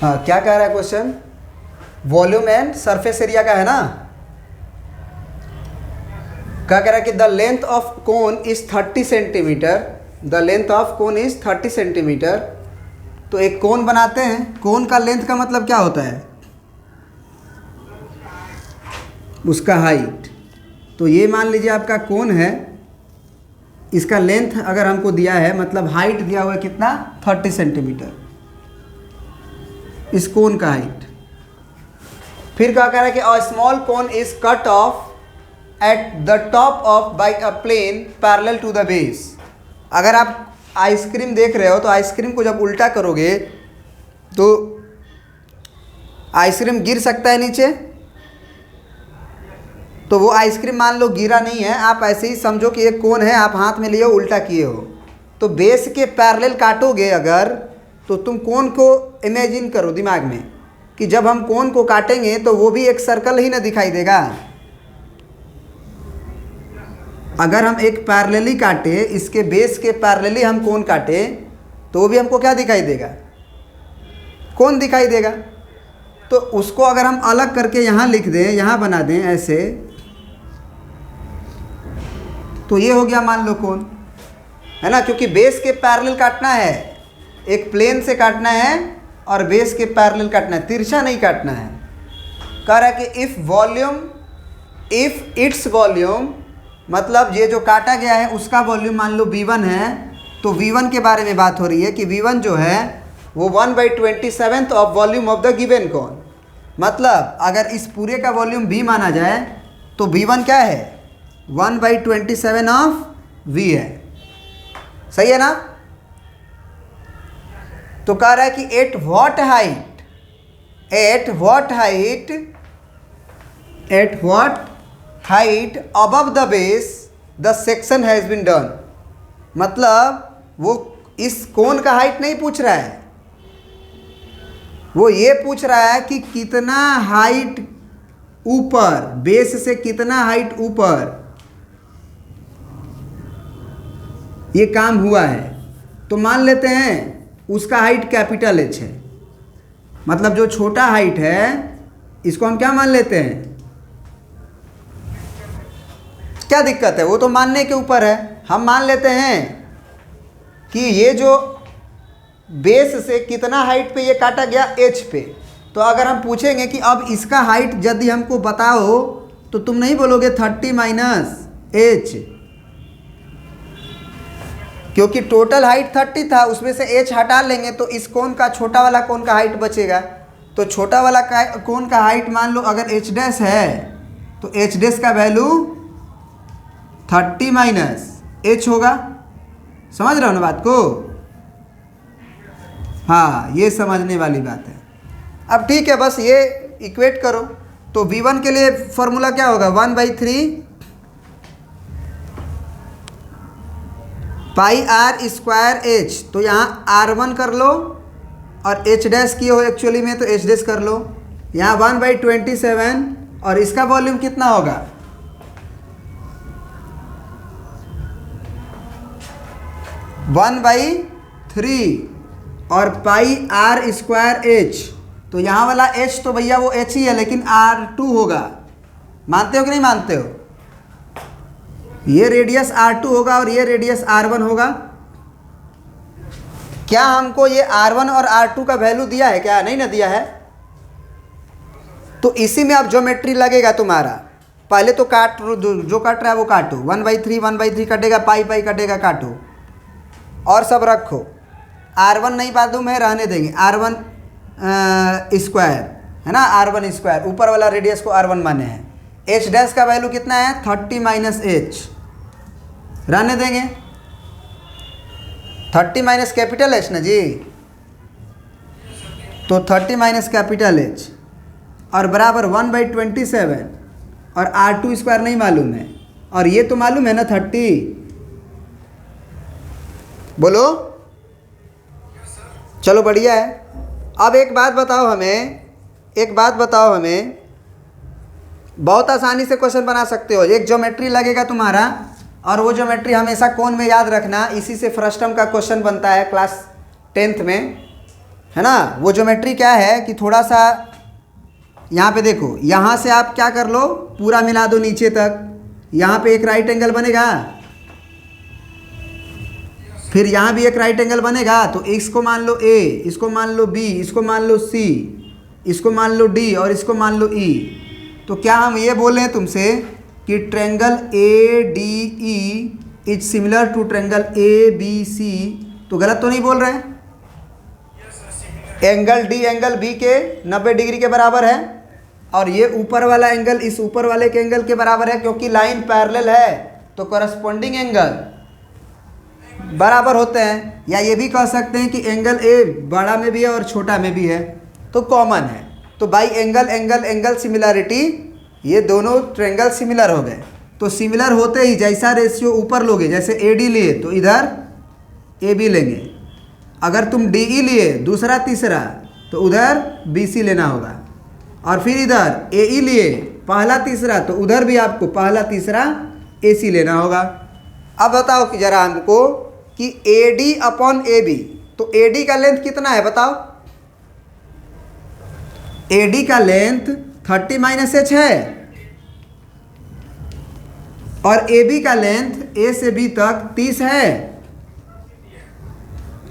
हाँ, क्या कह रहा है question? Volume and surface area का है ना। क्या कह रहा है कि the length of cone is 30 centimetre, the length of cone is 30 centimetre. तो एक कोन बनाते हैं, कोन का लेंथ का मतलब क्या होता है? उसका हाइट। तो ये मान लीजिए आपका कोन है, इसका लेंथ अगर हमको दिया है, मतलब हाइट दिया हुआ है कितना? 30 सेंटीमीटर, इस कोन का हाइट। फिर क्या कह रहा है कि a small cone is cut off at the top of by a plane parallel to the base. अगर आप आइसक्रीम देख रहे हो तो आइसक्रीम को जब उल्टा करोगे तो आइसक्रीम गिर सकता है नीचे। तो वो आइसक्रीम मान लो गिरा नहीं है, आप ऐसे ही समझो कि एक कोन है, आप हाथ में लिए हो, उल्टा किए हो, तो बेस के पैरेलल काटोगे अगर, तो तुम कोन को इमेजिन करो दिमाग में कि जब हम कोन को काटेंगे तो वो भी एक सर्कल ही ना दिखाई देगा। अगर हम एक पैरेलली काटे, इसके बेस के पैरेलली हम कोन काटे, तो वो भी हमको क्या दिखाई देगा? कोन दिखाई देगा। तो उसको अगर हम अलग करके यहाँ लिख दें, यहाँ बना दें ऐसे, तो ये हो गया मान लो कोन, है ना, क्योंकि बेस के पैरेलल काटना है, एक प्लेन से काटना है और बेस के पैरेलल काटना है, तिरछा नहीं काटना है। कह रहा है कि इफ इट्स वॉल्यूम, मतलब ये जो काटा गया है उसका वॉल्यूम मान लो V1 है, तो V1 के बारे में बात हो रही है कि V1 जो है वो 1/27 of volume of the given cone. मतलब अगर इस पूरे का वॉल्यूम V माना जाए तो V1 क्या है? 1/27 ऑफ V है। सही है ना? तो कह रहा है कि at what height above the base the section has been done. मतलब वो इस कोन का हाइट नहीं पूछ रहा है, वो ये पूछ रहा है कि कितना हाइट ऊपर, बेस से कितना हाइट ऊपर ये काम हुआ है। तो मान लेते हैं उसका हाइट कैपिटल H है, मतलब जो छोटा हाइट है इसको हम क्या मान लेते हैं? क्या दिक्कत है? वो तो मानने के ऊपर है। हम मान लेते हैं कि ये जो बेस से कितना हाइट पे ये काटा गया, H पे। तो अगर हम पूछेंगे कि अब इसका हाइट यदि हमको बताओ, तो तुम नहीं बोलोगे 30 - H, क्योंकि टोटल हाइट 30 था, उसमें से H हटा लेंगे तो इस कोन का, छोटा वाला कोन का हाइट बचेगा। तो छोटा वाला कोन का हाइट मान लो अगर H डैश है, तो H डैश का वैल्यू 30 - H होगा। समझ रहे हो ना बात को? हाँ, ये समझने वाली बात है। अब ठीक है, बस ये इक्वेट करो। तो V1 के लिए फॉर्मूला क्या होगा? 1/3 पाई r स्क्वायर H। तो यहाँ R1 कर लो और H डैश किए हो एक्चुअली में, तो H डैश कर लो। यहाँ 1/27 और इसका वॉल्यूम कितना होगा? 1/3 और पाई r स्क्वायर H। तो यहाँ वाला H तो भैया वो H ही है, लेकिन R2 होगा। मानते हो कि नहीं मानते हो? ये रेडियस R2 होगा और ये रेडियस R1 होगा। क्या हमको ये R1 और R2 का वैल्यू दिया है क्या? नहीं ना दिया है। तो इसी में अब ज्योमेट्री लगेगा तुम्हारा। पहले तो काट, जो काट रहा है वो काटो। 1/3 कटेगा, पाई कटेगा, काटो और सब रखो। R1 नहीं मालूम है, रहने देंगे। R1 स्क्वायर है ना, R1 स्क्वायर, ऊपर वाला रेडियस को R1 माने हैं। H डैश का वैल्यू कितना है? 30 - H, रहने देंगे। 30 - कैपिटल H ना जी, तो 30 - कैपिटल H और बराबर 1/27 और R2 स्क्वायर नहीं मालूम है, और ये तो मालूम है ना 30। बोलो, चलो बढ़िया है। अब एक बात बताओ हमें, बहुत आसानी से क्वेश्चन बना सकते हो। एक ज्योमेट्री लगेगा तुम्हारा, और वो ज्योमेट्री हमेशा कोन में याद रखना। इसी से फ्रस्टम का क्वेश्चन बनता है क्लास 10th में। है ना। वो ज्योमेट्री क्या है कि थोड़ा सा यहाँ पे देखो, यहाँ से आप क्या कर लो, पूरा मिला दो नीचे तक, यहाँ पे एक राइट एंगल बनेगा, फिर यहाँ भी एक राइट एंगल बनेगा। तो इसको मान लो ए, इसको मान लो बी, इसको मान लो सी, इसको मान लो डी और इसको मान लो ई। तो क्या हम ये बोलें तुमसे कि triangle A D E is similar to triangle A B C, तो गलत तो नहीं बोल रहे हैं? एंगल डी एंगल बी के 90 डिग्री के बराबर है और ये ऊपर वाला एंगल इस ऊपर वाले के एंगल के बराबर है, क्योंकि लाइन पैरेलल है तो करस्पॉन्डिंग एंगल बराबर होते हैं। या ये भी कह सकते हैं कि एंगल ए बड़ा में भी है और छोटा में भी है, तो कॉमन है। तो by angle angle angle similarity ये दोनों ट्रायंगल सिमिलर हो गए। तो सिमिलर होते ही जैसा रेशियो ऊपर लोगे, जैसे ए डी लिए तो इधर ए बी लेंगे, अगर तुम डी ई लिए दूसरा तीसरा तो उधर बी सी लेना होगा, और फिर इधर ए ई लिए पहला तीसरा तो उधर भी आपको पहला तीसरा ए सी लेना होगा। अब बताओ कि जरा हमको कि A D upon A B, तो ए डी का लेंथ कितना है बताओ? ए डी का लेंथ 30 माइनस एच है और ए बी का लेंथ ए से बी तक 30 है,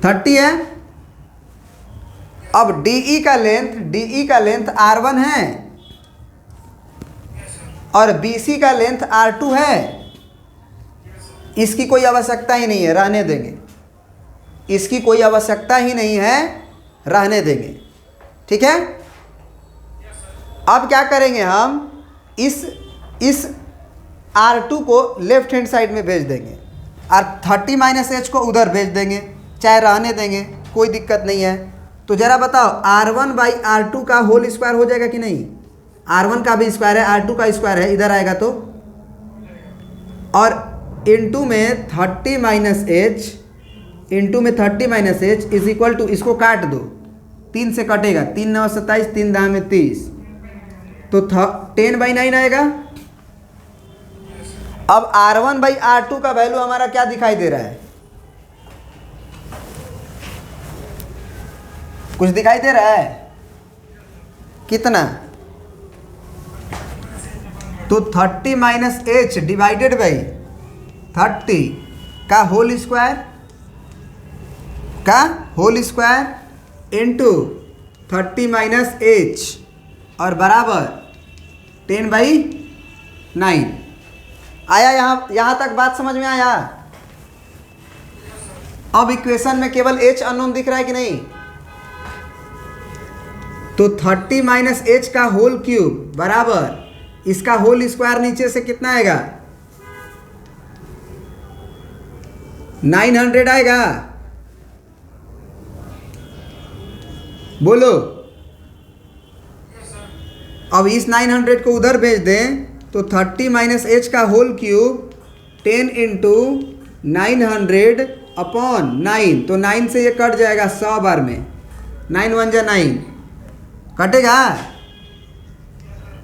30 है। अब DE का लेंथ R1 है और BC का लेंथ R2 है। इसकी कोई आवश्यकता ही नहीं है, रहने देंगे, इसकी कोई आवश्यकता ही नहीं है, रहने देंगे, ठीक है। अब क्या करेंगे, हम इस R2 को लेफ्ट हैंड साइड में भेज देंगे और 30 माइनस एच को उधर भेज देंगे, चाहे रहने देंगे, कोई दिक्कत नहीं है। तो जरा बताओ R1 बाई R2 का होल स्क्वायर हो जाएगा कि नहीं? R1 का भी स्क्वायर है, R2 का स्क्वायर है, इधर आएगा तो, और इनटू में 30 माइनस एच, इनटू में 30 minus H is equal to, इसको काट दो, 3 से कटेगा, 3 9 27, 3 दाम में 30, तो 10 बाई 9 आएगा। अब R1 बाई R2 का वैल्यू हमारा क्या दिखाई दे रहा है? कुछ दिखाई दे रहा है? कितना? तो 30 माइनस एच डिवाइडेड बाई 30 का whole square into 30 minus H और बराबर 10 बाई 9। आया यहाँ तक बात समझ में आया? अब इक्वेशन में केवल एच अननोन दिख रहा है कि नहीं? तो 30 माइनस एच का होल क्यूब बराबर इसका होल स्क्वायर नीचे से कितना आएगा? 900 आएगा, बोलो। अब इस 900 को उधर भेज दें तो 30 माइनस एच का होल क्यूब 10 इंटू 900 अपॉन 9, तो 9 से ये कट जाएगा 100 बार में, 9 1 जा 9 कटेगा,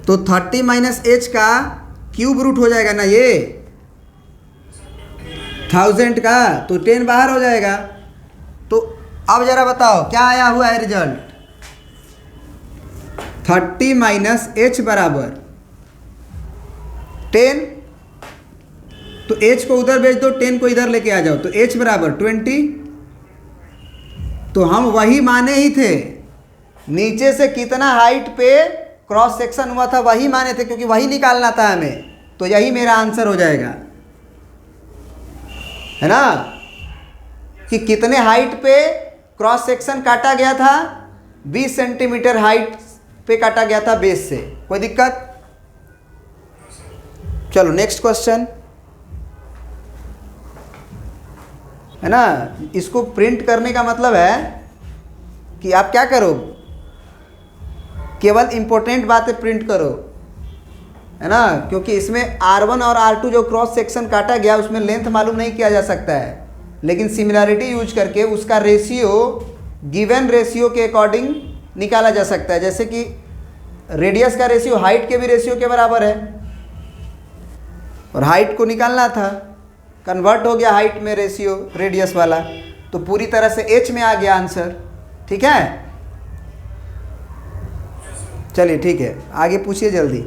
तो 30 माइनस एच का क्यूब रूट हो जाएगा ना ये 1000 का, तो 10 बाहर हो जाएगा। तो अब जरा बताओ क्या आया हुआ है रिजल्ट? 30 माइनस एच बराबर 10, तो एच को उधर भेज दो, 10 को इधर लेके आ जाओ, तो एच बराबर 20। तो हम वही माने ही थे, नीचे से कितना हाइट पे क्रॉस सेक्शन हुआ था वही माने थे, क्योंकि वही निकालना था हमें, तो यही मेरा आंसर हो जाएगा, है ना, कि कितने हाइट पे क्रॉस सेक्शन काटा गया था? 20 सेंटीमीटर हाइट पे काटा गया था बेस से। कोई दिक्कत? चलो नेक्स्ट क्वेश्चन, है ना। इसको प्रिंट करने का मतलब है कि आप क्या करो, केवल इंपॉर्टेंट बातें प्रिंट करो, है ना, क्योंकि इसमें R1 और R2 जो क्रॉस सेक्शन काटा गया उसमें लेंथ मालूम नहीं किया जा सकता है, लेकिन सिमिलैरिटी यूज करके उसका रेशियो गिवन रेशियो के अकॉर्डिंग निकाला जा सकता है। जैसे कि रेडियस का रेशियो हाइट के भी रेशियो के बराबर है, और हाइट को निकालना था, कन्वर्ट हो गया हाइट में रेशियो रेडियस वाला, तो पूरी तरह से एच में आ गया आंसर, ठीक है। चलिए ठीक है, आगे पूछिए जल्दी।